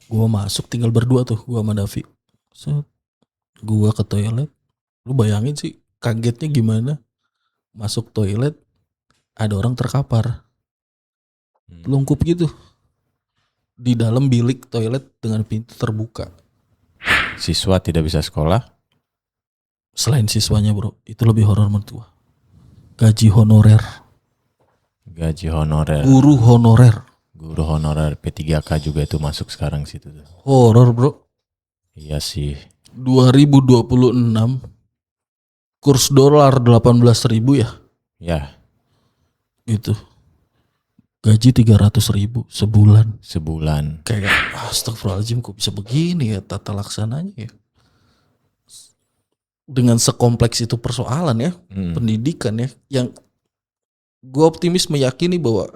Gua masuk tinggal berdua tuh, gua sama Davi. Set, gua ke toilet. Lu bayangin sih kagetnya gimana? Masuk toilet ada orang terkapar, lungkup gitu di dalam bilik toilet dengan pintu terbuka. Siswa tidak bisa sekolah. Selain siswanya bro, itu lebih horor menurut gua. Gaji honorer, Gaji honorer. guru honorer, Guru honorer P3K juga itu masuk sekarang situ tuh. horor bro. Iya sih. 2026 kurs dolar 18.000 ya, Ya, gitu. Gaji 300.000 sebulan. sebulan. Kayak astagfirullahaladzim, kok bisa begini ya tata laksananya ya. Dengan sekompleks itu persoalan ya, pendidikan ya, yang gue optimis meyakini bahwa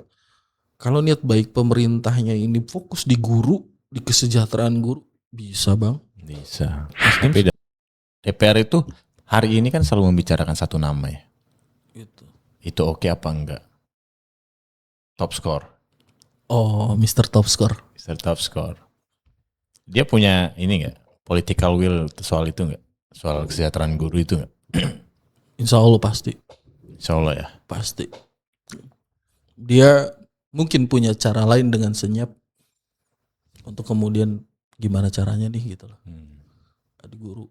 kalau niat baik pemerintahnya ini fokus di guru, di kesejahteraan guru, bisa bang. Bisa. Tapi DPR itu hari ini kan selalu membicarakan satu nama ya. Gitu. Itu oke apa enggak? Top score. Oh, Mr. Top Score. Mr. Top score. Dia punya ini enggak? Political will soal itu enggak? Soal kesejahteraan guru itu enggak? Insya Allah pasti. Insya Allah ya. Pasti. Dia mungkin punya cara lain dengan senyap untuk kemudian gimana caranya nih gitu loh. Ada guru.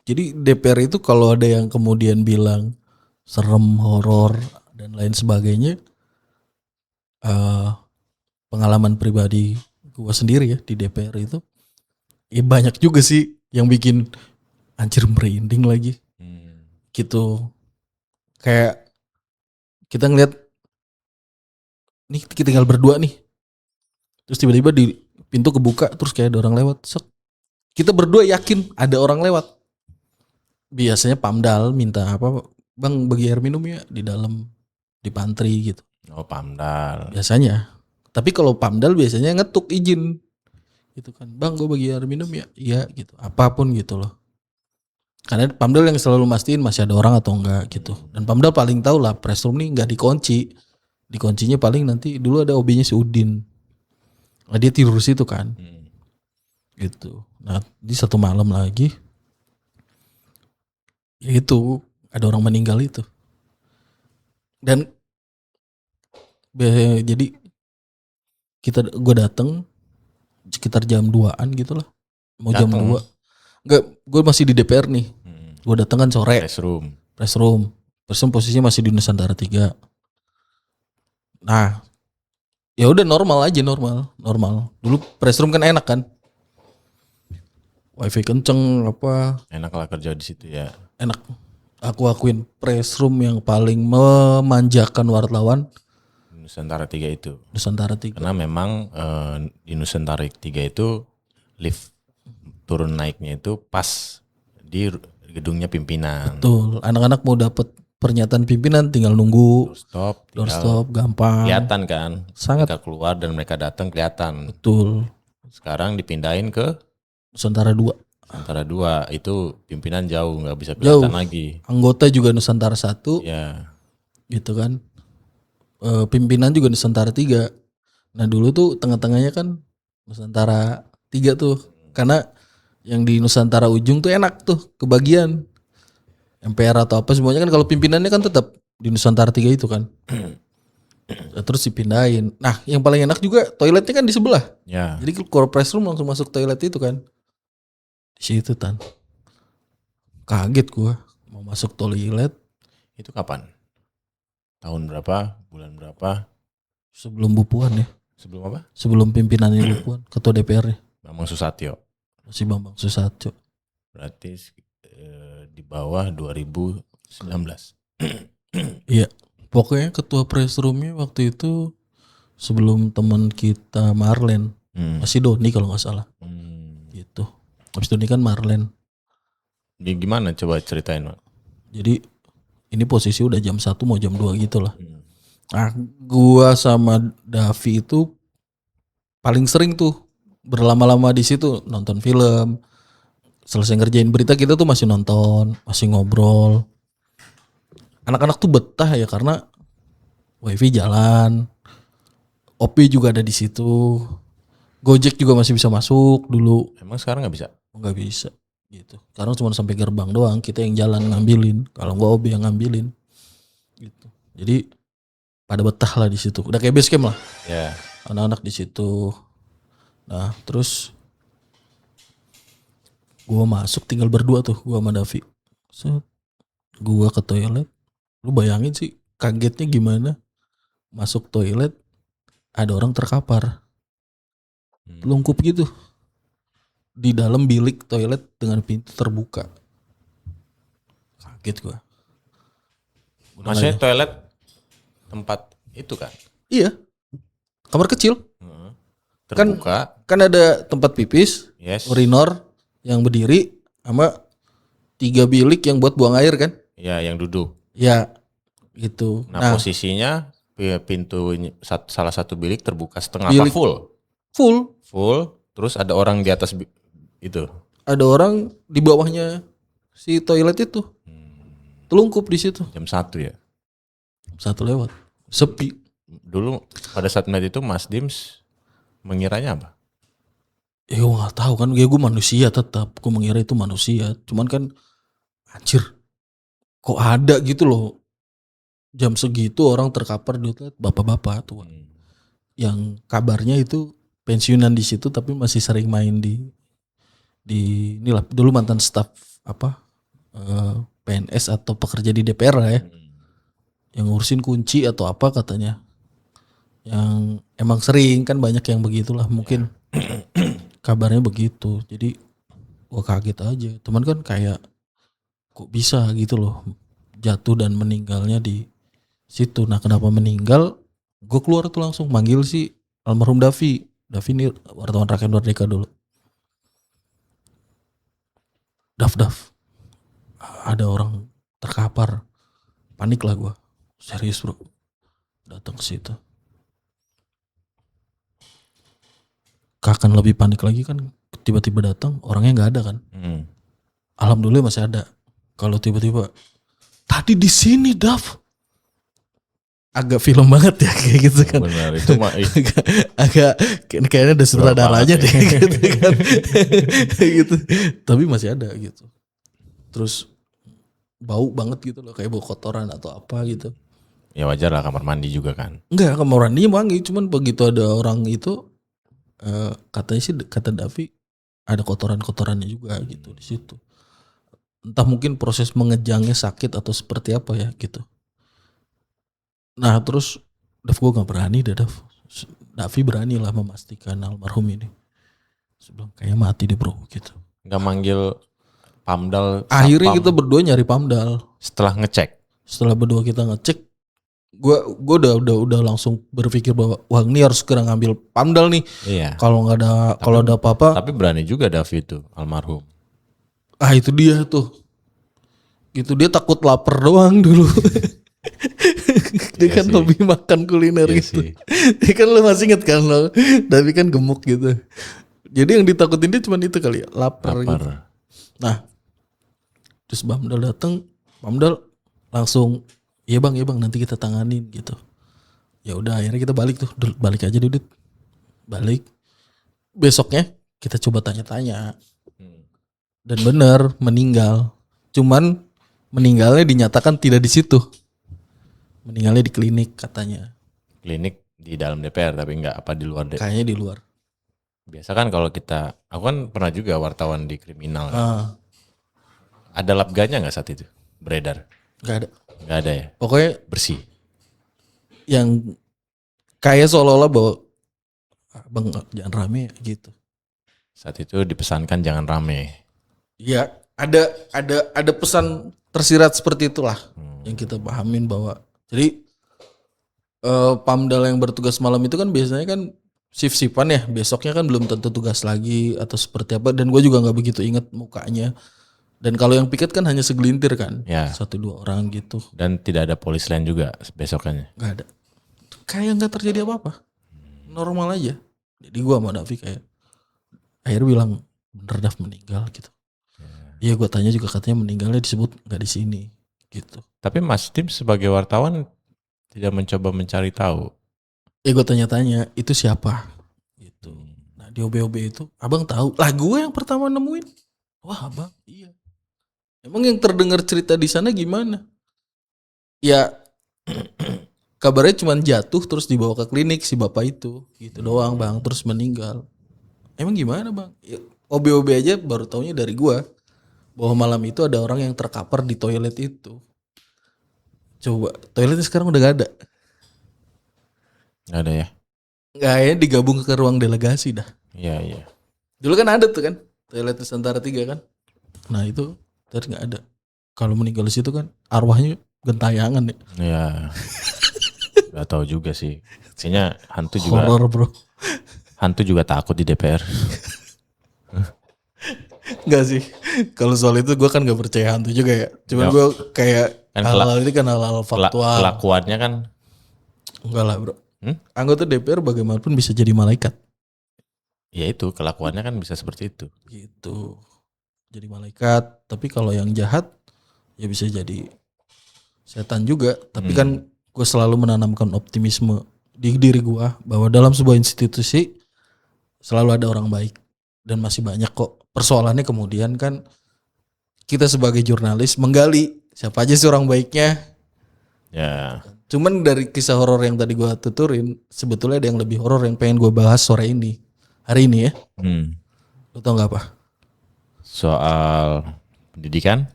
Jadi DPR itu kalau ada yang kemudian bilang serem, horor dan lain sebagainya, pengalaman pribadi gua sendiri ya di DPR itu, ya banyak juga sih yang bikin anjir merinding lagi, gitu. Kayak kita ngeliat, nih kita tinggal berdua nih, terus tiba-tiba di pintu kebuka, terus kayak ada orang lewat, set. Kita berdua yakin ada orang lewat. Biasanya Pamdal minta apa, bang bagi air minum ya di dalam, di pantry gitu. Oh, Pamdal. Biasanya. Tapi kalau Pamdal biasanya ngetuk izin. Gitu kan. Bang gue bagi air minum ya. Iya gitu. Apapun gitu loh. Karena Pamdal yang selalu mastiin masih ada orang atau enggak gitu. Dan Pamdal paling tahu lah press room nih enggak dikunci. Dikuncinya paling nanti dulu ada OB-nya si Udin. Nah, dia tidur situ kan. Gitu. Nah di satu malam lagi, ya itu ada orang meninggal itu. Dan jadi gue datang sekitar jam 2-an gitu lah, mau jam 2. Enggak, gue masih di DPR nih. Gue datang kan sore. Press room posisinya masih di Nusantara 3. Nah ya udah normal aja, normal. Dulu press room kan enak kan, wifi kenceng apa. Enak lah kerja di situ ya. Enak. Aku akuin press room yang paling memanjakan wartawan Nusantara 3 itu. Nusantara 3. Karena memang di Nusantara 3 itu lift turun naiknya itu pas di gedungnya pimpinan. Betul. Anak-anak mau dapat pernyataan pimpinan tinggal nunggu. Doorstop gampang. Kelihatan kan. Sangat. Mereka keluar dan mereka datang kelihatan. Betul. Sekarang dipindahin ke Nusantara 2. Nusantara 2 itu pimpinan jauh, nggak bisa kelihatan lagi. Anggota juga Nusantara 1. Ya. Gitu kan. Pimpinan juga Nusantara 3. Nah dulu tuh tengah-tengahnya kan Nusantara 3 tuh. Karena yang di Nusantara ujung tuh enak tuh kebagian. MPR atau apa semuanya kan kalau pimpinannya kan tetap di Nusantara 3 itu kan. Terus dipindahin. Nah yang paling enak juga toiletnya kan di sebelah. Ya. Jadi kalau press room langsung masuk toilet itu kan. Di situ Tan. Kaget gua mau masuk toilet. Itu kapan? Tahun berapa? Bulan berapa? Sebelum Bu Puan ya. Sebelum apa? Sebelum pimpinannya Bu Puan, ketua DPR-nya. Bambang Susatyo. Masih Bambang Susatyo. Berarti di bawah 2019. Iya. Pokoknya ketua press roomnya waktu itu sebelum teman kita Marlen. Masih Doni kalau gak salah. Gitu. Habis Doni kan Marlen. Gimana coba ceritain Mak? Jadi ini posisi udah jam 1 mau jam 2 gitu lah. Nah gua sama Davi itu paling sering tuh berlama-lama di situ nonton film. Selesai ngerjain berita kita tuh masih nonton, masih ngobrol. Anak-anak tuh betah ya karena WiFi jalan, OP juga ada di situ, Gojek juga masih bisa masuk dulu. Emang sekarang nggak bisa? Nggak bisa gitu. Sekarang cuma sampai gerbang doang, kita yang jalan ngambilin. Kalau nggak OB yang ngambilin gitu. Jadi pada betah lah di situ. Udah kayak base camp lah. Ya. Anak-anak di situ. Nah, terus gua masuk tinggal berdua tuh, gua sama Davi. Set. Gua ke toilet. Lu bayangin sih kagetnya gimana? Masuk toilet ada orang terkapar. Telungkup gitu. Di dalam bilik toilet dengan pintu terbuka. Kaget gua. Maksudnya toilet tempat itu kan? Iya. Kamar kecil. Terbuka. Kan ada tempat pipis, Yes. urinor yang berdiri sama 3 bilik yang buat buang air kan? Ya, yang duduk. Ya, gitu. Nah, posisinya pintu salah satu bilik terbuka setengah Bilik- apa full? full. Terus ada orang di atas itu. Ada orang di bawahnya si toilet itu. Telungkup di situ. Jam 1 ya. 1 lewat. Sepi. Dulu pada saat melihat itu Mas Dims mengiranya apa? Ya gue gak tahu kan, ya gue manusia tetap. Gue mengira itu manusia. Cuman kan anjir. Kok ada gitu loh. Jam segitu orang terkapar di toilet, bapak-bapak tuh. Yang kabarnya itu pensiunan di situ tapi masih sering main di inilah dulu mantan staf PNS atau pekerja di DPR lah ya. Yang ngurusin kunci atau apa katanya. Yang emang sering kan banyak yang begitulah mungkin. Kabarnya begitu. Jadi gua kaget aja. Teman kan kayak kok bisa gitu loh jatuh dan meninggalnya di situ. Nah, kenapa meninggal? Gue keluar tuh langsung manggil si almarhum Davi. Davi ini wartawan Rakyat Merdeka dulu. Dav. Ada orang terkapar. Panik lah gue. Serius bro. Datang ke situ. Akan lebih panik lagi kan tiba-tiba datang orangnya nggak ada kan. Alhamdulillah masih ada. Kalau tiba-tiba tadi di sini Dav. Agak film banget ya kayak gitu kan. Benar itu agak kayaknya ada sutradaranya deh gitu kan. Gitu. Tapi masih ada gitu. Terus bau banget gitu loh kayak bau kotoran atau apa gitu. Ya wajar lah kamar mandi juga kan. Enggak, kamar mandi wangi, cuman begitu ada orang itu katanya sih kata Davi ada kotoran-kotorannya juga gitu di situ. Entah mungkin proses mengejangnya sakit atau seperti apa ya gitu. Nah terus Dav gue gak berani deh Dav. Davi berani lah memastikan almarhum ini. Sebelum kayak mati deh bro gitu. Gak manggil Pamdal. Akhirnya Sapam, kita berdua nyari Pamdal. setelah ngecek. Setelah berdua kita ngecek, gue udah langsung berpikir bahwa wah ini harus segera ngambil Pamdal nih. Iya. Kalau ada apa-apa. Tapi berani juga Davi itu almarhum. Ah itu dia tuh. Gitu dia takut lapar doang dulu. Dia Iya kan sih. hobi makan kuliner Iya gitu. sih. Dia kan lu masih inget kan lo. Tapi kan gemuk gitu. Jadi yang ditakutin dia cuma itu kali ya, lapar. Gitu. Nah, terus Pamdal datang, Pamdal langsung, iya bang nanti kita tanganin gitu. Ya udah akhirnya kita balik tuh, balik aja Dudut. Balik. Besoknya kita coba tanya-tanya. Dan benar meninggal. Cuman meninggalnya dinyatakan tidak di situ. Meninggalnya di klinik katanya. Klinik di dalam DPR tapi nggak apa di luar DPR. Kayaknya di luar. Biasa kan kalau aku kan pernah juga wartawan di kriminal. Ada labganya nggak saat itu beredar? Gak ada. Nggak ada ya. Pokoknya Bersih. yang kayak seolah-olah bahwa bang jangan rame gitu. Saat itu dipesankan jangan rame. Iya, ada pesan tersirat seperti itulah yang kita pahamin bahwa jadi Pamdal yang bertugas malam itu kan biasanya kan shift-shiftan ya, besoknya kan belum tentu tugas lagi atau seperti apa dan gue juga nggak begitu ingat mukanya. Dan kalau yang piket kan hanya segelintir kan, Ya. 1-2 orang gitu. Dan tidak ada polis lain juga besokannya. Nggak ada, kayak nggak terjadi apa-apa, normal aja. Jadi gue sama Davi kayak akhirnya bilang bener Dav meninggal gitu. Iya gue tanya juga katanya meninggalnya disebut nggak di sini gitu. Tapi Mas Tim sebagai wartawan tidak mencoba mencari tahu. Ya gue tanya-tanya itu siapa gitu. Nah di OB-OB itu abang tahu lah, gue yang pertama nemuin. Wah abang iya. Emang yang terdengar cerita di sana gimana? Ya kabarnya cuma jatuh terus dibawa ke klinik si bapak itu gitu doang bang, terus meninggal. Emang gimana bang? Ya, OB-OB aja baru taunya dari gue bahwa malam itu ada orang yang terkapar di toilet itu. Coba toiletnya sekarang udah gak ada. Nggak ada ya? Nggak ya, digabung ke ruang delegasi dah. Iya, iya. Dulu kan ada tuh kan toilet Nusantara 3 kan. Nah itu tadi nggak ada. Kalau meninggal di situ kan arwahnya gentayangan ya. Ya, nggak tahu juga sih. Kayaknya Horor bro. hantu juga takut di DPR. Enggak sih. Kalau soal itu gue kan gak percaya hantu juga ya. Cuman Ya. gue kayak Kan hal-hal ini kan hal-hal faktual. Kelakuannya kan. Enggak lah bro. Anggota DPR bagaimanapun bisa jadi malaikat. Ya itu kelakuannya kan bisa seperti itu. Gitu. Jadi malaikat. Tapi kalau yang jahat ya bisa jadi setan juga. Tapi kan gue selalu menanamkan optimisme di diri gue bahwa dalam sebuah institusi selalu ada orang baik. Dan masih banyak kok. Persoalannya kemudian kan kita sebagai jurnalis menggali siapa aja sih orang baiknya. Ya. Cuman dari kisah horor yang tadi gue tuturin, sebetulnya ada yang lebih horor yang pengen gue bahas sore ini. Hari ini ya. Lo tau gak apa? Soal pendidikan?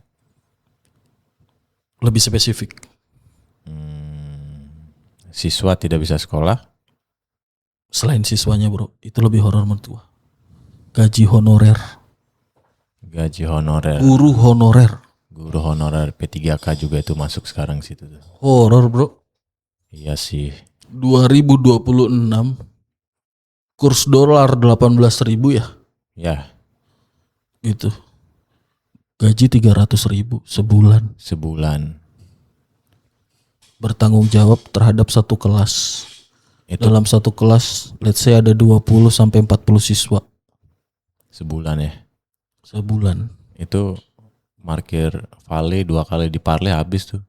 Lebih spesifik. Siswa tidak bisa sekolah? Selain siswanya bro, itu lebih horor menurut gue. Gaji honorer. Gaji honorer. Guru honorer. Guru honorer P3K juga itu masuk sekarang situ tuh. Horor bro. Iya sih. 2026 kurs dolar 18.000 ya. Ya. Gitu. Gaji 300.000 sebulan. Sebulan. Bertanggung jawab terhadap satu kelas. Itu Dalam satu kelas let's say ada 20 sampai 40 siswa. sebulan ya. Sebulan. Itu parkir vale 2 kali di parle habis tuh.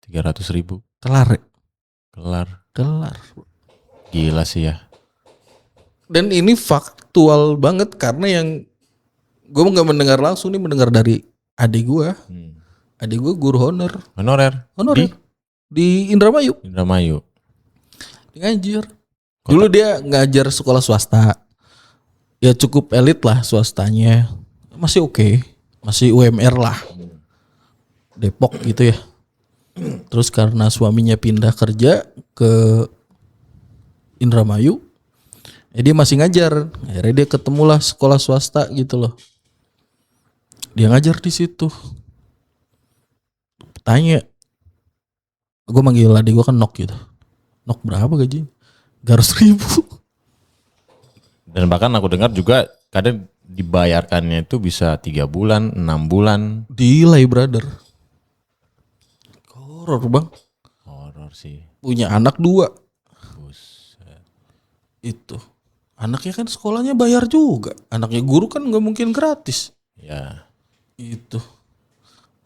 300.000. Kelar ya? Kelar. Gila sih ya. Dan ini faktual banget karena yang gue nggak mendengar langsung nih, mendengar dari adik gue. Adik gue guru Honorer. Di Indramayu. Indramayu. Dia ngajar. Dulu dia ngajar sekolah swasta. Ya cukup elit lah swastanya. Masih oke. Masih UMR lah. Depok gitu ya. Terus karena suaminya pindah kerja ke Indramayu, ya dia masih ngajar. Akhirnya dia ketemulah sekolah swasta gitu loh. Dia ngajar di situ. Tanya, gue manggil adik gue kan Nok gitu. Nok berapa gaji? 300.000. Dan bahkan aku dengar juga kadang dibayarkannya itu bisa 3 bulan, 6 bulan. Delay brother. Horor bang. Horor sih. Punya anak 2. Buset. Itu. Anaknya kan sekolahnya bayar juga. Anaknya guru kan gak mungkin gratis. Ya. Itu.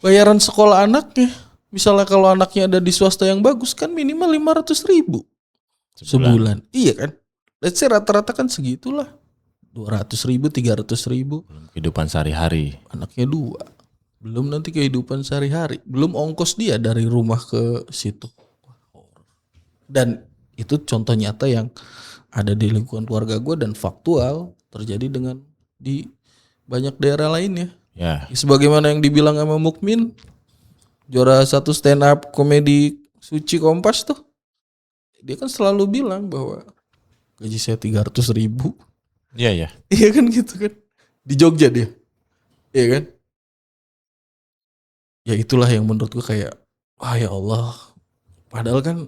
Bayaran sekolah anaknya. Misalnya kalau anaknya ada di swasta yang bagus kan minimal 500.000 sebulan. Iya kan. Let's say rata-rata kan segitulah. 200.000, 300.000. Belum kehidupan sehari-hari. Anaknya 2. Belum nanti kehidupan sehari-hari. Belum ongkos dia dari rumah ke situ. Dan itu contoh nyata yang ada di lingkungan keluarga gue dan faktual terjadi dengan di banyak daerah lainnya. Ya. Sebagaimana yang dibilang sama Mukmin, juara 1 stand up komedi Suci Kompas tuh. Dia kan selalu bilang bahwa gaji saya 300.000. Iya ya. Iya kan gitu kan. Di Jogja dia. Iya kan. Ya itulah yang menurut gue kayak, wah ya Allah. Padahal kan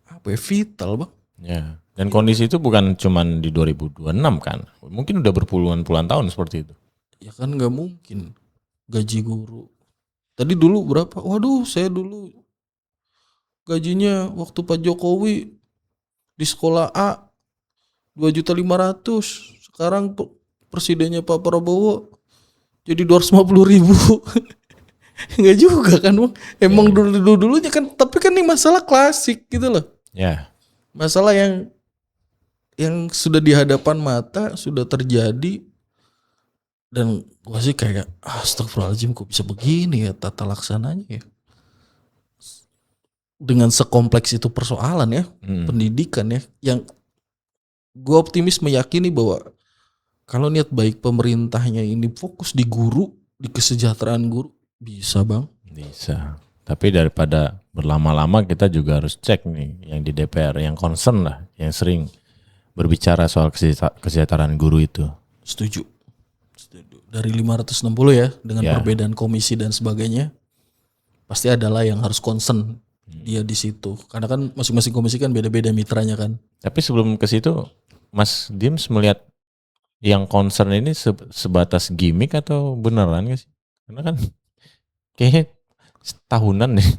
apa ya, vital bang. Ya. Dan kondisi itu bukan cuman di 2026 kan. Mungkin udah berpuluhan-puluhan tahun seperti itu. Ya kan gak mungkin gaji guru. Tadi dulu berapa? Waduh saya dulu gajinya waktu Pak Jokowi di sekolah A 2.500.000. Sekarang presidennya Pak Prabowo jadi 250.000. Enggak juga kan Bang. Emang dulunya kan, tapi kan ini masalah klasik gitu loh. Ya. Masalah yang sudah di hadapan mata, sudah terjadi. Dan gua sih kayak astagfirullahaladzim, kok bisa begini ya tata laksananya ya. Dengan sekompleks itu persoalan ya, pendidikan ya. Yang gua optimis meyakini bahwa kalau niat baik pemerintahnya ini fokus di guru, di kesejahteraan guru, bisa Bang. Bisa. Tapi daripada berlama-lama kita juga harus cek nih yang di DPR, yang concern lah, yang sering berbicara soal kesejahteraan guru itu. Setuju. Dari 560 ya, dengan perbedaan komisi dan sebagainya, pasti adalah yang harus concern dia di situ. Karena kan masing-masing komisi kan beda-beda mitranya kan. Tapi sebelum ke situ, Mas Dims melihat yang concern ini sebatas gimmick atau beneran gak sih? Karena kan kayaknya tahunan deh.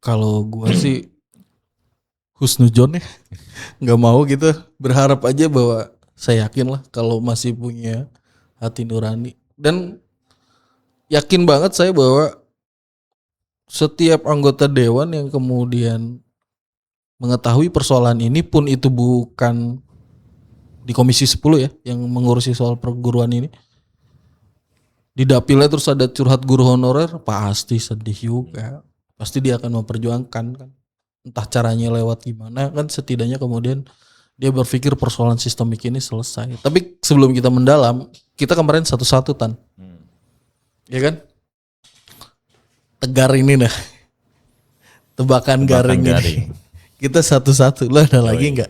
Kalau gua sih husnudzon ya, nggak mau gitu, berharap aja bahwa saya yakin lah kalau masih punya hati nurani, dan yakin banget saya bahwa setiap anggota dewan yang kemudian mengetahui persoalan ini, pun itu bukan di Komisi 10 ya yang mengurusi soal perguruan ini, di dapilnya terus ada curhat guru honorer, pasti sedih juga. Pasti dia akan memperjuangkan kan. Entah caranya lewat gimana kan, setidaknya kemudian dia berpikir persoalan sistemik ini selesai. Tapi sebelum kita mendalam, kita kemarin satu-satu Tan. Ya kan? Tegar ini dah. Tebakan garing ini. Kita satu-satu. Lo ada lagi enggak?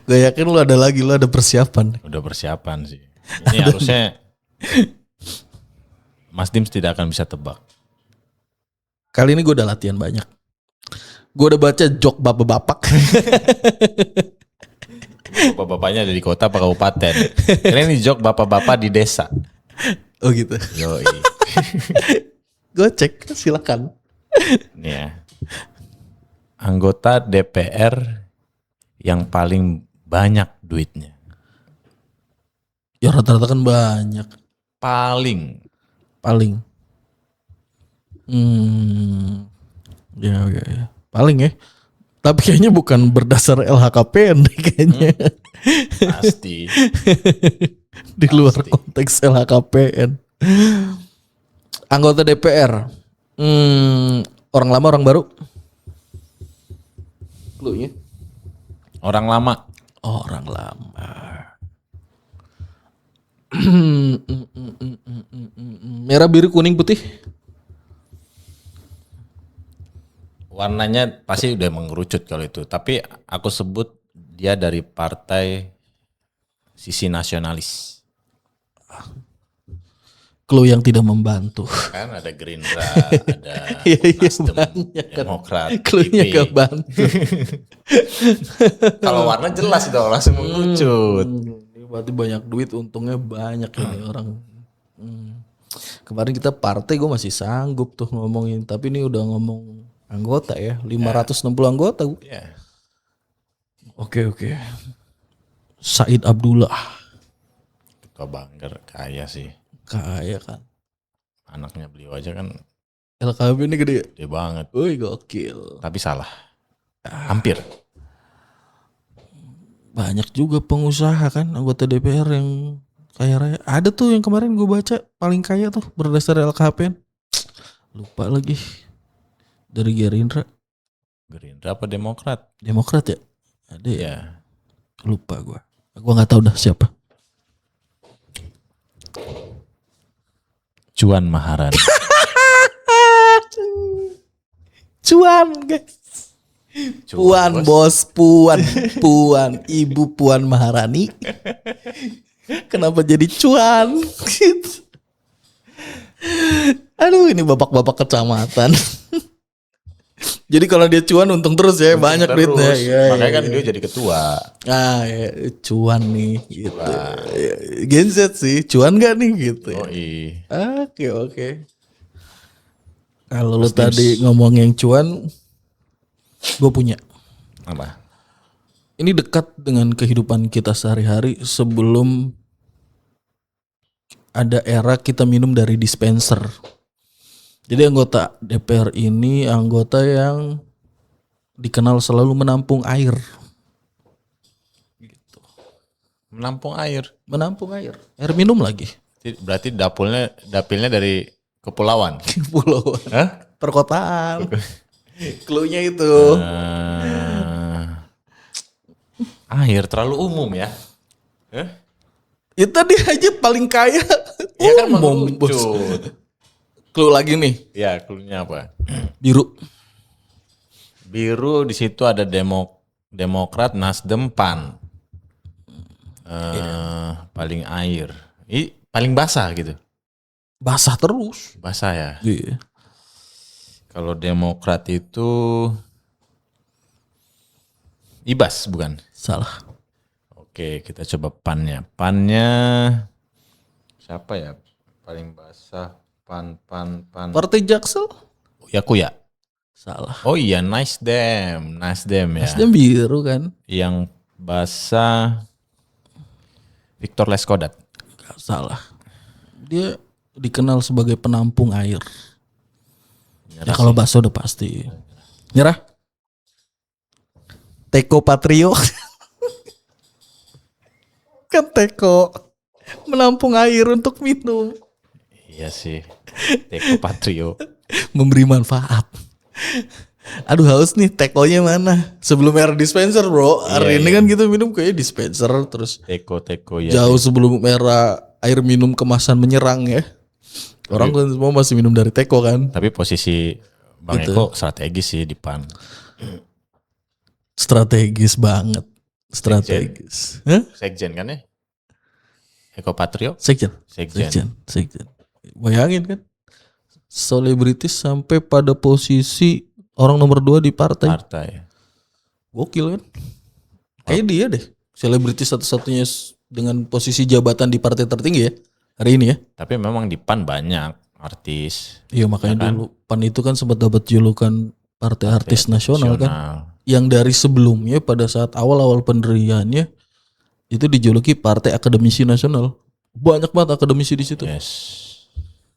Gue yakin lo ada lagi, lo ada persiapan. Udah persiapan sih. Ini harusnya Mas Dims tidak akan bisa tebak. Kali ini gue udah latihan banyak. Gue udah baca jok bapak-bapak. Bapak-bapaknya ada di kota apa kabupaten? Ini jok bapak-bapak di desa. Oh gitu. Yoi. Gue cek, silakan. Nih ya. Anggota DPR yang paling banyak duitnya. Ya rata-rata kan banyak. Paling. Ya. Paling ya. Tapi kayaknya bukan berdasar LHKPN deh kayaknya. Pasti. Di luar konteks LHKPN. Anggota DPR. Orang lama, orang baru? Cluenya? Orang lama. Orang lama. Merah, biru, kuning, putih. Warnanya pasti udah mengerucut kalau itu. Tapi aku sebut dia dari partai sisi nasionalis. Clue yang tidak membantu. Kan ada Gerindra, ada Nasdem, Demokrat. Cluenya gak bantu. Kalau warna jelas dong, langsung mengerucut. Berarti banyak duit, untungnya banyak ini orang. Kemarin kita partai gue masih sanggup tuh ngomongin, tapi ini udah ngomong anggota ya, 560 anggota. Yeah. Oke. Said Abdullah. Ketua Banggar, kaya sih. Kaya kan. Anaknya beliau aja kan LKB ini gede. Gede banget. Wih gokil. Tapi salah. Hampir. Banyak juga pengusaha kan anggota DPR yang kaya raya. Ada tuh yang kemarin gue baca paling kaya tuh berdasar LKPN. Lupa lagi. Dari Gerindra. Gerindra apa Demokrat? Demokrat ya? Ada ya? Ya. Lupa gue. Gue gak tahu dah siapa. Cuan Maharani. Cuan guys. Puan bos. Puan. Ibu Puan Maharani. Kenapa jadi cuan? Gitu. Aduh, ini bapak-bapak kecamatan. Jadi kalau dia cuan untung terus ya, untung banyak terus. Duitnya. Ya, makanya kan dia jadi ketua. Ya, cuan nih gitu. Gen Z sih, cuan gak nih gitu. Oh iya. Oke. Kalau lu tadi ngomong yang cuan, gue punya. Apa? Ini dekat dengan kehidupan kita sehari-hari sebelum ada era kita minum dari dispenser. Jadi anggota DPR ini anggota yang dikenal selalu menampung air. Menampung air. Menampung air. Air minum lagi. Berarti dapilnya dari kepulauan. Kepulauan. Hah? Perkotaan. Cluenya itu. Air terlalu umum ya. Itu tadi aja paling kaya. Iya kan Umum, bos. mengerucut. Clue lagi nih. Ya, cluenya apa? Biru. Biru di situ ada Demokrat, Nasdem, PAN. Paling air. Paling basah gitu. Basah terus. Basah ya. Iya. Kalau Demokrat itu Ibas bukan? Salah. Oke, kita coba PAN-nya. PAN-nya siapa ya? Paling basah. PAN. Partai Jaksel? Yakuya. Salah. Oh iya, Nasdem ya. Nasdem biru kan? Yang basah Victor Leskodat. Salah. Dia dikenal sebagai penampung air. Ya kalau bakso udah pasti. Nyerah? Teko Patrio. Kan Teko menampung air untuk minum. Iya sih. Teko Patrio. Memberi manfaat. Aduh haus nih, Tekonya mana? Sebelum era dispenser bro. Hari ini kan gitu minum kayak dispenser. Terus Teko ya. jauh sebelum era air minum kemasan menyerang ya. Orang kan semua masih minum dari Teko kan. Tapi posisi Bang Gitu. Eko strategis sih di PAN. Strategis banget. Strategis. Hah? Sekjen kan ya? Eko Patrio? Sekjen. Sekjen. Bayangin kan. Selebritis sampai pada posisi orang nomor 2 di partai. Gokil kan. Kayak dia deh. Selebritis satu-satunya dengan posisi jabatan di partai tertinggi ya. Hari ini ya. Tapi memang di PAN banyak artis. Iya makanya kan? dulu PAN itu kan sempat dapat julukan partai artis nasional kan. Yang dari sebelumnya pada saat awal-awal pendiriannya itu dijuluki Partai Akademisi Nasional. Banyak banget akademisi di situ. Yes.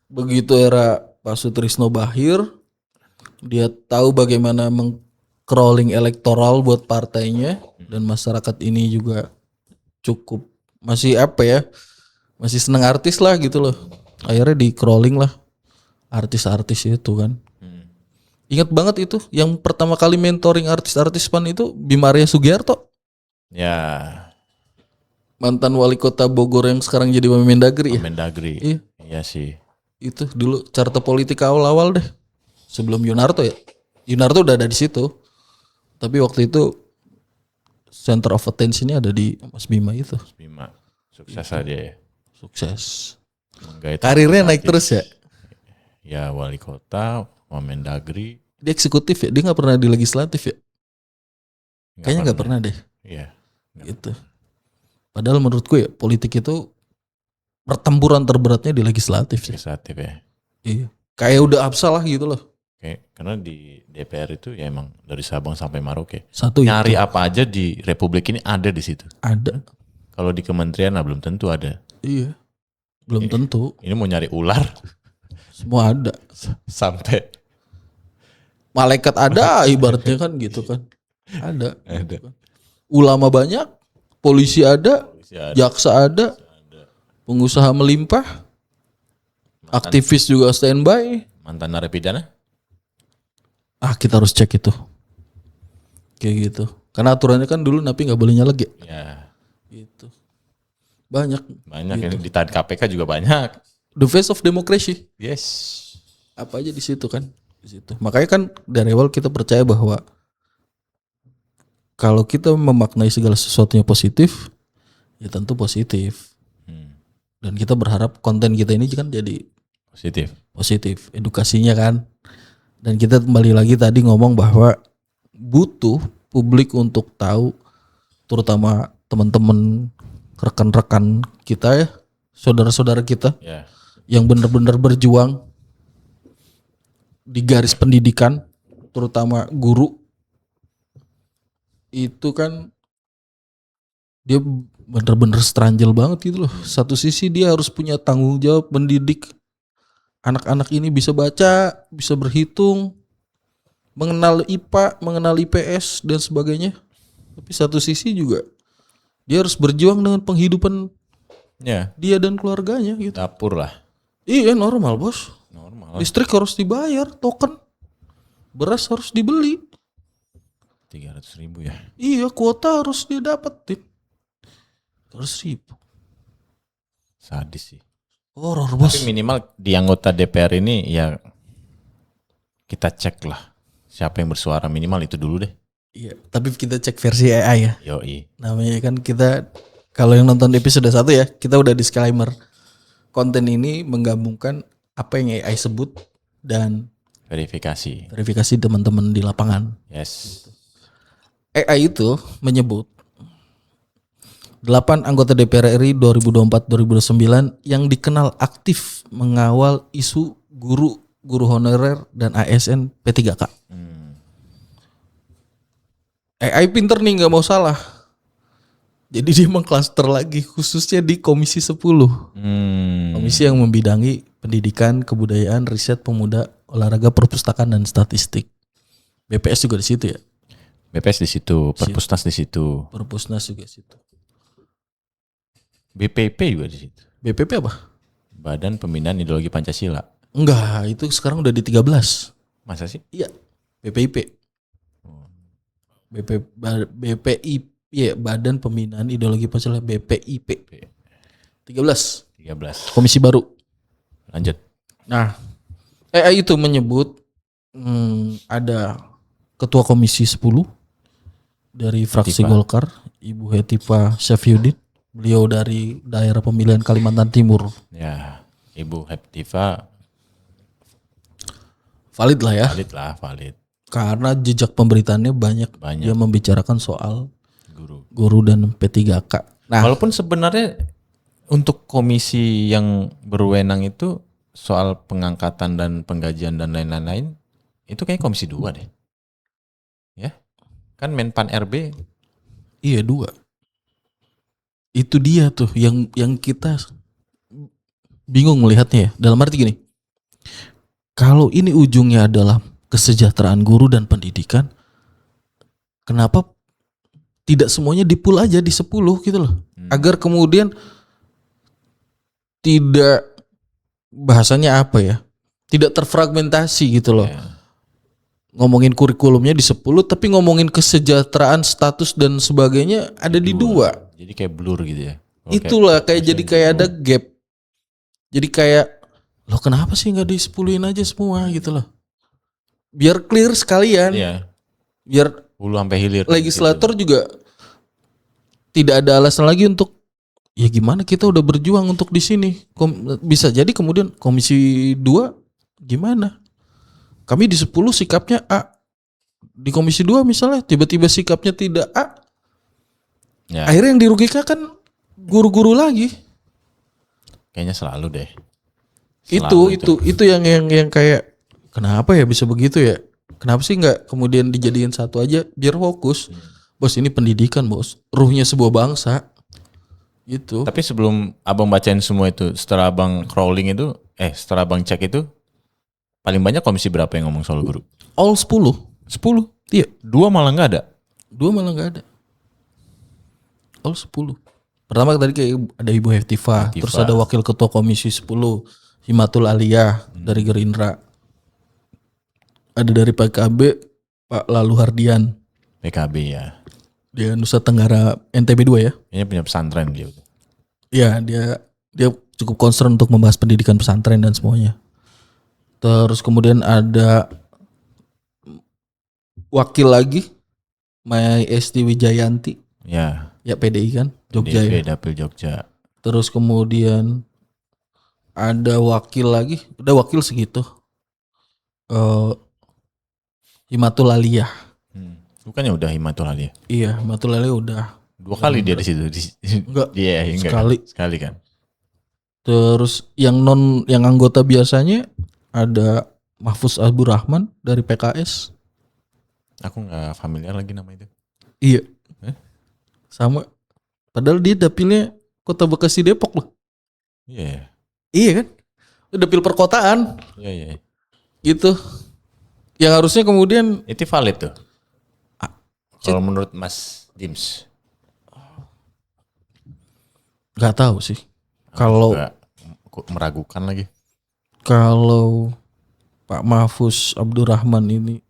Begitu era Pak Sutrisno Bachir, dia tahu bagaimana meng-crawling elektoral buat partainya dan masyarakat ini juga cukup masih masih seneng artis lah gitu loh. Akhirnya di-crawling lah artis-artis itu kan. Ingat banget itu yang pertama kali mentoring artis-artis PAN itu Bima Arya Sugiarto. Ya. Mantan wali kota Bogor yang sekarang jadi Mendagri ya. Mendagri. Iya. Iya sih. Itu dulu carta politika awal-awal deh. Sebelum Yunarto ya. Yunarto udah ada di situ. Tapi waktu itu center of attention-nya ada di Mas Bima itu. Bima. Sukses aja ya. Sukses. Menggait Karirnya naik artis. terus ya. Ya wali kota, Mendagri. Dia eksekutif ya. Dia gak pernah di legislatif ya. Kayaknya gak pernah deh. Iya. Gitu. Padahal menurutku ya politik itu pertempuran terberatnya di legislatif sih. Legislatif ya. Iya. Kayak udah absal lah gitu loh. Oke, karena di DPR itu ya emang dari Sabang sampai Merauke. Satu Nyari itu. apa aja di Republik ini ada di situ. Ada. Kalau di kementerian belum tentu ada. Iya. Belum tentu. Ini mau nyari ular Semua ada. sampai Malaikat ada ibaratnya kan gitu kan. Ada. ada. Ulama banyak. Polisi ada. Ada. Jaksa ada. Pengusaha melimpah. Aktivis juga standby. Mantan narapidana? Kita harus cek itu. Kayak gitu. Karena aturannya kan dulu napi gak boleh nyalek ya. Ya, Gitu. Banyak. banyak yang ditahan KPK juga banyak. The face of democracy. Yes. Apa aja di situ kan. Di situ. Makanya kan dari awal kita percaya bahwa kalau kita memaknai segala sesuatunya positif, ya tentu positif. Dan kita berharap konten kita ini kan jadi positif, edukasinya kan. Dan kita kembali lagi tadi ngomong bahwa butuh publik untuk tahu, terutama teman-teman rekan-rekan kita ya, saudara-saudara kita Ya. yang benar-benar berjuang di garis pendidikan, terutama guru. Itu kan dia bener-bener stranjel banget gitu loh. Satu sisi dia harus punya tanggung jawab mendidik anak-anak ini bisa baca, bisa berhitung, mengenal IPA, mengenal IPS dan sebagainya. Tapi satu sisi juga dia harus berjuang dengan penghidupan Ya, dia dan keluarganya gitu. dapur lah. Iya normal bos. Normal lah. Listrik harus dibayar, token. Beras harus dibeli. 300.000 ya. Iya kuota harus dia dapetin. 300.000. Sadis sih. Horor bos. Tapi minimal di anggota DPR ini ya kita cek lah siapa yang bersuara, minimal itu dulu deh. Iya, tapi kita cek versi AI ya. Yoi. Namanya kan kita kalau yang nonton episode 1 ya, kita udah disclaimer. Konten ini menggabungkan apa yang AI sebut dan Verifikasi. verifikasi teman-teman di lapangan. Yes. AI itu menyebut 8 anggota DPR RI 2024-2029 yang dikenal aktif mengawal isu guru honorer dan ASN P3K. AI pinter nih nggak mau salah. Jadi dia mengklaster lagi khususnya di Komisi 10. Komisi yang membidangi pendidikan, kebudayaan, riset, pemuda, olahraga, perpustakaan dan statistik. BPS juga di situ ya. BPS di situ, Perpusnas di situ, Perpusnas juga di situ. BPP juga di situ. BPP apa? Badan Pembinaan Ideologi Pancasila. Enggak, itu sekarang udah di 13. Masa sih? Iya. BPIP. BPIP ya, Badan Pembinaan Ideologi Pancasila, BPIP. 13. Komisi baru. Lanjut. Nah, AI itu menyebut ada Ketua Komisi 10 dari fraksi Golkar, Ibu Hetipa Syafyudin. Beliau dari daerah pemilihan Kalimantan Timur. Ya, Ibu Heptiva Valid lah ya. valid. Karena jejak pemberitaannya banyak. Dia membicarakan soal guru dan P3K. Nah, walaupun sebenarnya untuk komisi yang berwenang itu soal pengangkatan dan penggajian dan lain-lain itu kayak komisi 2 deh. Ya. Kan Menpan RB. Iya 2. Itu dia tuh yang kita bingung melihatnya ya. Dalam arti gini. Kalau ini ujungnya adalah kesejahteraan guru dan pendidikan, kenapa tidak semuanya di-pool aja di 10 gitu loh. Agar kemudian tidak, bahasanya apa ya, tidak terfragmentasi gitu loh. Ngomongin kurikulumnya di 10 tapi ngomongin kesejahteraan, status dan sebagainya ada di 2. Jadi kayak blur gitu ya. Itulah jadi kayak ada gap. Jadi kayak loh kenapa sih nggak di 10-in aja semua gitu loh. Biar clear sekalian. Iya. Biar hulu sampai hilir. Legislator juga tidak ada alasan lagi untuk ya gimana kita udah berjuang untuk di sini. Bisa jadi kemudian Komisi 2 gimana? Kami di 10 sikapnya A. Di Komisi 2 misalnya tiba-tiba sikapnya tidak A. Ya. Akhirnya yang dirugikan kan guru-guru lagi. Kayaknya selalu deh. Itu yang kayak kenapa ya bisa begitu ya? Kenapa sih nggak kemudian dijadiin satu aja biar fokus? Bos ini pendidikan bos, ruhnya sebuah bangsa. Gitu. Tapi sebelum abang bacain semua itu, setelah abang crawling itu, setelah abang cek itu, paling banyak komisi berapa yang ngomong soal guru? All 10. 10? Iya. 2 malah nggak ada? 2 malah nggak ada. All 10. Pertama tadi kayak ada Ibu Heptiva. Terus ada Wakil Ketua Komisi 10 Himatul Aliyah dari Gerindra. Ada dari PKB Pak Lalu Hardian. PKB ya. Dia Nusa Tenggara NTB 2 ya. Ini punya pesantren dia. Iya, dia cukup concern untuk membahas pendidikan pesantren dan semuanya. Terus kemudian ada wakil lagi Mai Esti Wijayanti. Ya. Ya PDI kan, Jogja PDIP, ya. Dapil Jogja. Terus kemudian ada wakil lagi, udah wakil segitu. Himatul Aliyah. Bukannya udah Himatul Aliyah? Iya, Himatul Aliyah udah. 2 kali dia di situ. Enggak. Iya, sekali. Kan? Sekali kan. Terus yang anggota biasanya ada Mahfuz Abdul Rahman dari PKS. Aku nggak familiar lagi nama itu. Iya. Sama. Padahal dia dapilnya Kota Bekasi Depok loh. Iya. Iya kan? Dapil perkotaan Iya, iya. gitu. Yang harusnya kemudian Itu valid tuh. Ah, Kalau menurut Mas Dims. nggak tahu sih. Aku Kalau juga meragukan lagi. kalau Pak Mahfuz Abdurrahman ini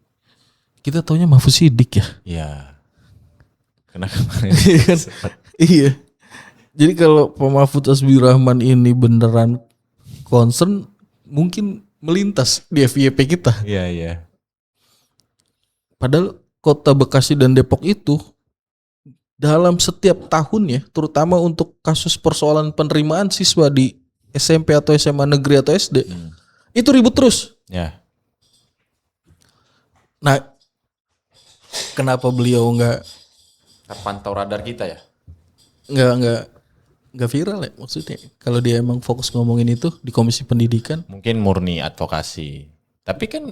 kita taunya Mahfuz Sidik ya. Iya. Karena kemarin Iya kan? Iya. Jadi kalau Pak Mahfud Asbirahman ini beneran concern, mungkin melintas di FYP kita. Iya, iya. Padahal kota Bekasi dan Depok itu dalam setiap tahun ya, terutama untuk kasus persoalan penerimaan siswa di SMP atau SMA negeri atau SD, itu ribut terus. Ya. Nah, kenapa beliau nggak Terpantau radar kita ya. nggak viral ya maksudnya? Kalau dia emang fokus ngomongin itu di Komisi Pendidikan, Mungkin murni advokasi. Tapi kan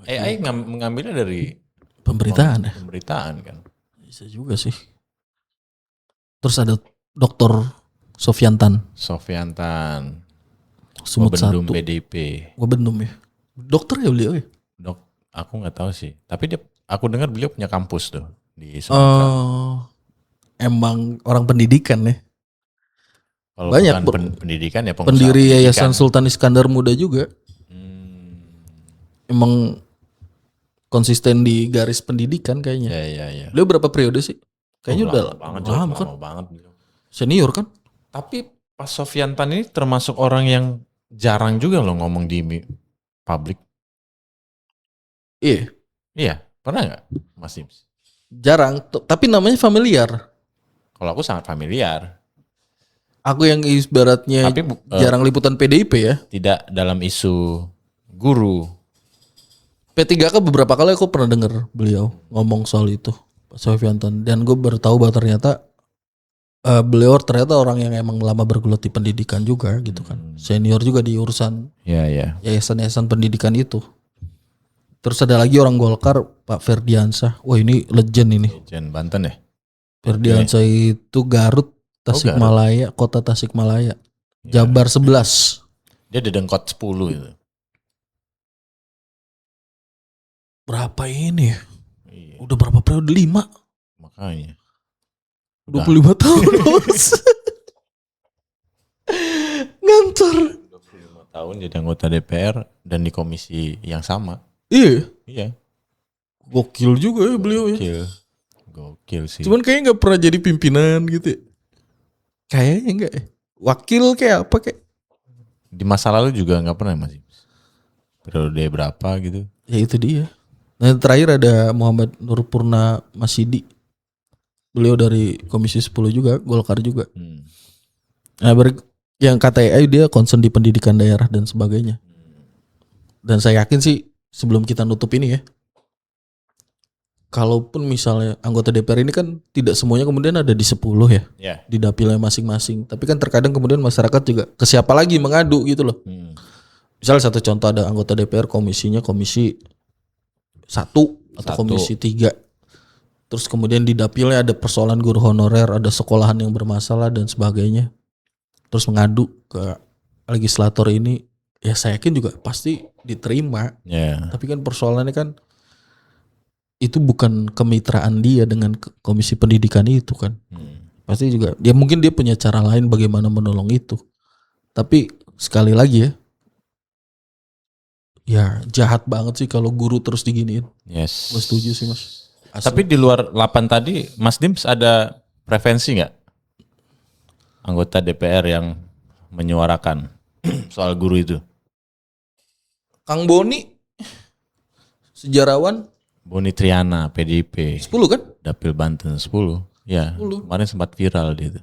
AI mengambilnya dari pemberitaan ya. pemberitaan kan. Bisa juga sih. Terus ada Dokter Sofyantan, Sofiantan, Sumut Wabendum 1. BDP. Wabendum ya. Dokter ya beliau ya? Dok, aku nggak tahu sih. Tapi aku dengar beliau punya kampus tuh di Sumatera. Emang orang pendidikan ya. Kalau banyak bukan pendidikan ya pengusaha Pendiri pendidikan. Yayasan Sultan Iskandar Muda juga. Emang konsisten di garis pendidikan kayaknya. Ya. Beliau berapa periode sih? Kayaknya udah lama kan. banget beliau. Senior kan? Tapi Pak Sofiantan ini termasuk orang yang jarang juga loh ngomong di publik. Iya. Iya, pernah nggak Mas Dims? Jarang, tapi namanya familiar. Kalau aku sangat familiar. Aku yang ibaratnya Tapi jarang liputan PDIP ya. tidak dalam isu guru. P3K beberapa kali aku pernah dengar beliau ngomong soal itu, Pak Sofiantan. Dan gue baru tahu bahwa ternyata beliau ternyata orang yang emang lama bergelut di pendidikan juga gitu kan. Senior juga di urusan Ya. yayasan-yayasan pendidikan itu. Terus ada lagi orang Golkar, Pak Ferdiansah. Wah ini legend ini. Legend Banten ya? Ferdiansah itu Garut, Tasikmalaya, kota Tasikmalaya. Jabar 11. Dia dedengkot 10 itu. Berapa ini ya? Iya, Udah berapa periode? 5. makanya. 25 tahun bos. Ngantor. 25 tahun jadi anggota DPR dan di komisi yang sama. Iya. Iya. Gokil juga ya beliau ya. Gokil sih. Cuman kayaknya gak pernah jadi pimpinan gitu ya. Kayaknya enggak ya. Wakil kayak apa kayak. Di masa lalu juga gak pernah Mas. Periode berapa gitu. Ya itu dia. Nah terakhir ada Muhammad Nurpurna Masidi. Beliau dari Komisi 10 juga, Golkar juga. Nah yang kata AI dia concern di pendidikan daerah dan sebagainya. Dan saya yakin sih sebelum kita nutup ini ya. Kalaupun misalnya anggota DPR ini kan tidak semuanya kemudian ada di 10 ya. Ya. Di dapilnya masing-masing. Tapi kan terkadang kemudian masyarakat juga ke siapa lagi mengadu gitu loh. Misalnya satu contoh ada anggota DPR komisinya komisi 1 atau komisi 3. Terus kemudian di dapilnya ada persoalan guru honorer, ada sekolahan yang bermasalah dan sebagainya. Terus mengadu ke legislator ini, ya saya yakin juga pasti diterima. Ya. Tapi kan persoalannya kan itu bukan kemitraan dia dengan komisi pendidikan itu kan. Pasti juga dia mungkin dia punya cara lain bagaimana menolong itu. Tapi sekali lagi ya jahat banget sih kalau guru terus diginiin. Yes. Gue setuju sih Mas. Asli. Tapi di luar 8 tadi Mas Dims ada preferensi nggak anggota DPR yang menyuarakan soal guru itu? Kang Boni sejarawan Boni Triana PDIP 10 kan? Dapil Banten 10. Ya 10. kemarin sempat viral dia itu.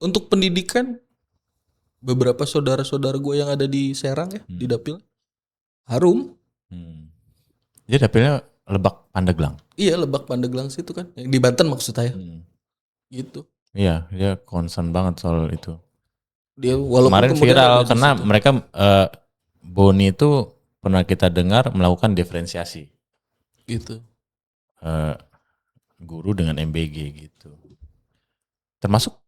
Untuk pendidikan beberapa saudara-saudara gue yang ada di Serang ya di dapil harum. Dia dapilnya Lebak Pandeglang. Iya Lebak Pandeglang situ kan yang di Banten maksud saya. Gitu. Iya dia concern banget soal itu. Dia walaupun kemarin kemudian viral ada di karena situ. mereka Boni itu pernah kita dengar melakukan diferensiasi Gitu. Guru dengan MBG gitu. Termasuk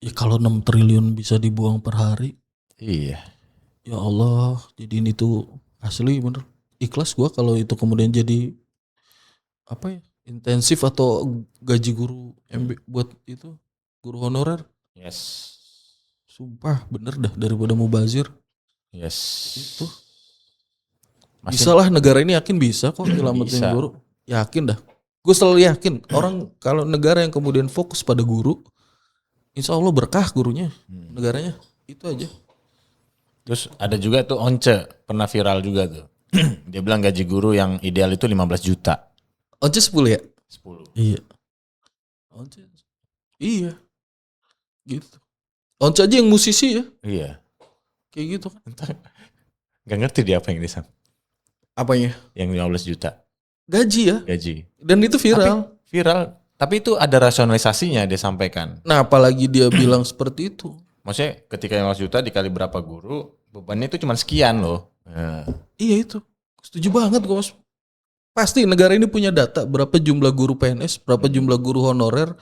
Ya kalau 6 triliun bisa dibuang per hari. Iya. Ya Allah, jadi ini tuh asli bener. Ikhlas gua kalau itu kemudian jadi apa ya? Intensif atau gaji guru buat itu guru honorer. Yes. Sumpah bener dah daripada mubazir. Yes. Itu Masih bisa lah, negara ini yakin bisa kok nyelamatin Bisa. guru. Yakin dah. Gue selalu yakin orang kalau negara yang kemudian fokus pada guru, insya Allah berkah gurunya, negaranya. Itu aja. Terus ada juga tuh Once, pernah viral juga tuh. Dia bilang gaji guru yang ideal itu 15 juta. Once 10 ya? 10. Iya. Once. Iya. Gitu. Once aja yang musisi ya. Iya. Kayak gitu kan. Gak ngerti dia apa yang dia sama. Apanya? Yang 15 juta Gaji ya. gaji. Dan itu viral. Viral. Tapi itu ada rasionalisasinya dia sampaikan. Nah apalagi dia bilang seperti itu. Maksudnya ketika 15 juta dikali berapa guru, bebannya itu cuma sekian loh. Nah, Iya itu. Setuju banget gue mas. Pasti negara ini punya data berapa jumlah guru PNS, berapa jumlah guru honorer,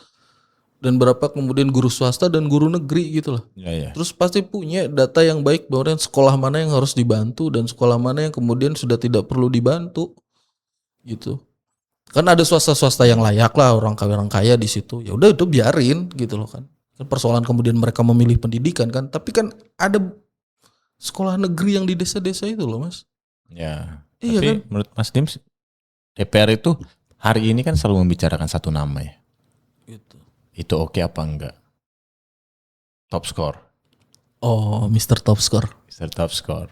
dan berapa kemudian guru swasta dan guru negeri gitu lah. ya. Terus pasti punya data yang baik bahwa sekolah mana yang harus dibantu dan sekolah mana yang kemudian sudah tidak perlu dibantu. Gitu. Kan ada swasta-swasta yang layak lah, orang kaya di situ. Ya udah itu biarin gitu loh kan. Kan persoalan kemudian mereka memilih pendidikan kan, tapi kan ada sekolah negeri yang di desa-desa itu loh, Mas. Ya. Iya Tapi kan? menurut Mas Dims, DPR itu hari ini kan selalu membicarakan satu nama ya. Gitu. Itu oke apa enggak? Top score. Oh, Mr. Top Score. Mr. Top score.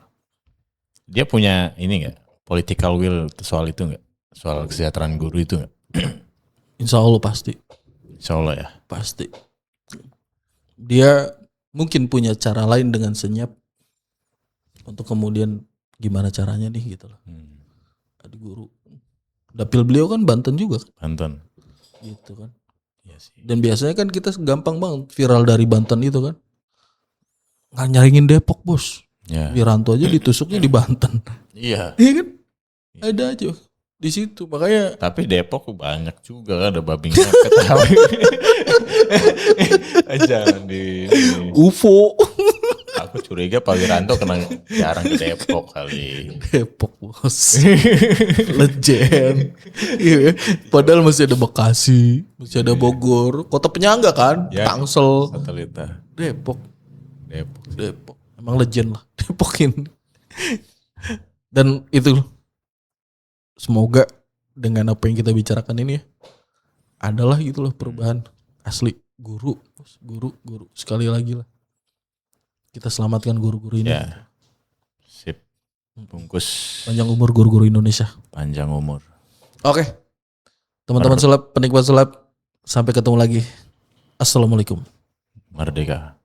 Dia punya ini enggak? Political will soal itu enggak? Soal kesejahteraan guru itu enggak? Insya Allah pasti. Insya Allah ya. Pasti. Dia mungkin punya cara lain dengan senyap untuk kemudian gimana caranya nih gitu loh. Ada guru. Dapil beliau kan Banten juga kan. Banten. Gitu kan. Iya sih. Dan biasanya kan kita gampang banget viral dari Banten itu kan. Nggak nyaringin Depok bos. Ya. Wiranto aja ditusuknya di Banten. Iya. Iya kan? Ada aja di situ. Makanya Tapi Depok banyak juga kan ada babi ngepet. Jangan di UFO. Aku curiga Pak Wiranto kena jarang ke Depok kali. Depok bos. Legend. Iya. Padahal masih ada Bekasi, masih ada Bogor, kota penyangga kan, Ya. Tangsel, Satelita. Depok. Depok. Emang legend lah Depok ini. Dan itu semoga dengan apa yang kita bicarakan ini ya, adalah gitulah perubahan asli. Guru sekali lagi lah. Kita selamatkan guru-guru ini. Ya. Sip. Bungkus Panjang umur guru-guru Indonesia. panjang umur. Oke. Teman-teman sulap, penikmat sulap, sampai ketemu lagi. Assalamualaikum. Merdeka.